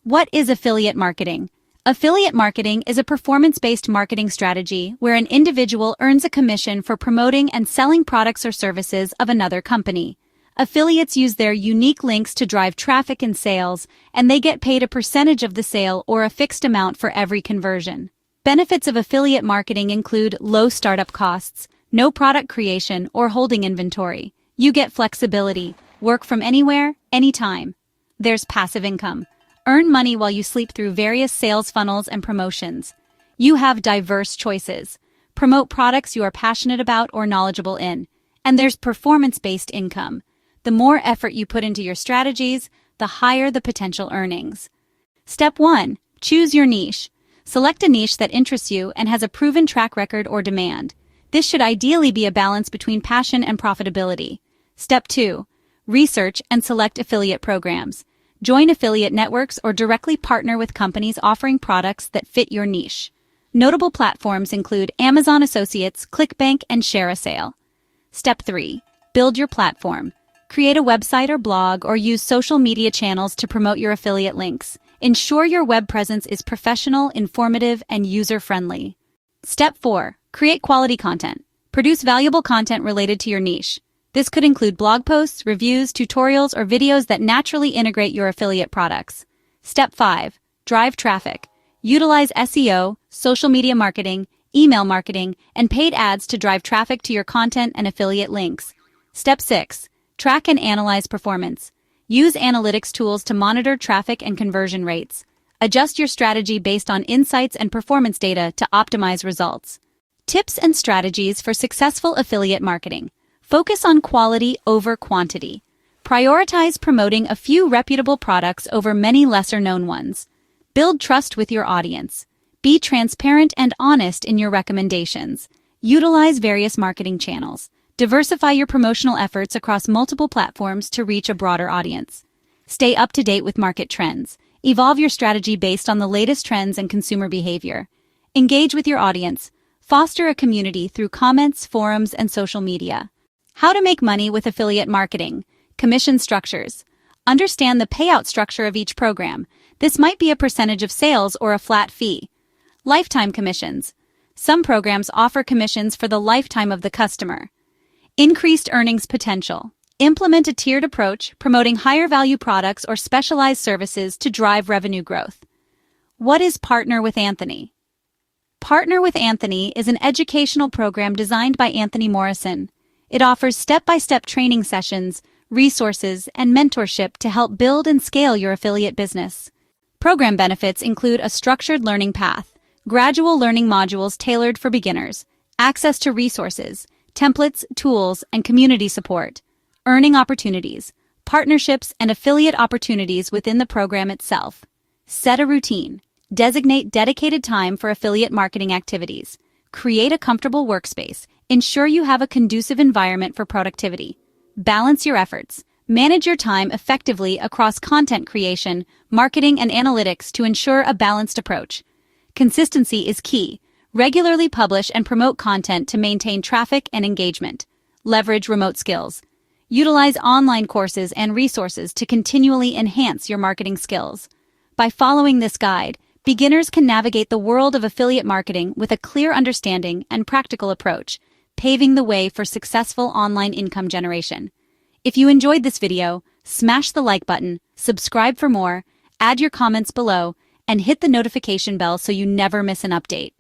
What is affiliate marketing? Affiliate marketing is a performance-based marketing strategy where an individual earns a commission for promoting and selling products or services of another company. Affiliates use their unique links to drive traffic and sales, and they get paid a percentage of the sale or a fixed amount for every conversion. Benefits of affiliate marketing include low startup costs, no product creation or holding inventory. You get flexibility, work from anywhere, anytime. There's passive income. Earn money while you sleep through various sales funnels and promotions. You have diverse choices. Promote products you are passionate about or knowledgeable in. And there's performance-based income. The more effort you put into your strategies, the higher the potential earnings. Step 1. Choose your niche. Select a niche that interests you and has a proven track record or demand. This should ideally be a balance between passion and profitability. Step 2. Research and select affiliate programs. Join affiliate networks or directly partner with companies offering products that fit your niche. Notable platforms include Amazon Associates, ClickBank, and ShareASale. Step 3. Build your platform. Create a website or blog or use social media channels to promote your affiliate links. Ensure your web presence is professional, informative, and user-friendly. Step 4. Create quality content. Produce valuable content related to your niche. This could include blog posts, reviews, tutorials, or videos that naturally integrate your affiliate products. Step 5. Drive traffic. Utilize SEO, social media marketing, email marketing, and paid ads to drive traffic to your content and affiliate links. Step 6. Track and analyze performance. Use analytics tools to monitor traffic and conversion rates. Adjust your strategy based on insights and performance data to optimize results. Tips and strategies for successful affiliate marketing. Focus on quality over quantity. Prioritize promoting a few reputable products over many lesser-known ones. Build trust with your audience. Be transparent and honest in your recommendations. Utilize various marketing channels. Diversify your promotional efforts across multiple platforms to reach a broader audience. Stay up to date with market trends. Evolve your strategy based on the latest trends and consumer behavior. Engage with your audience. Foster a community through comments, forums, and social media. How to make money with affiliate marketing. Commission structures. Understand the payout structure of each program. This might be a percentage of sales or a flat fee. Lifetime commissions. Some programs offer commissions for the lifetime of the customer. Increased earnings potential. Implement a tiered approach, promoting higher value products or specialized services to drive revenue growth. What is Partner with Anthony? Partner with Anthony is an educational program designed by Anthony Morrison. It offers step-by-step training sessions, resources, and mentorship to help build and scale your affiliate business. Program benefits include a structured learning path, gradual learning modules tailored for beginners, access to resources, templates, tools, and community support, earning opportunities, partnerships, and affiliate opportunities within the program itself. Set a routine. Designate dedicated time for affiliate marketing activities. Create a comfortable workspace. Ensure you have a conducive environment for productivity. Balance your efforts. Manage your time effectively across content creation, marketing, and analytics to ensure a balanced approach. Consistency is key. Regularly publish and promote content to maintain traffic and engagement. Leverage remote skills. Utilize online courses and resources to continually enhance your marketing skills. By following this guide, beginners can navigate the world of affiliate marketing with a clear understanding and practical approach, paving the way for successful online income generation. If you enjoyed this video, smash the like button, subscribe for more, add your comments below, and hit the notification bell so you never miss an update.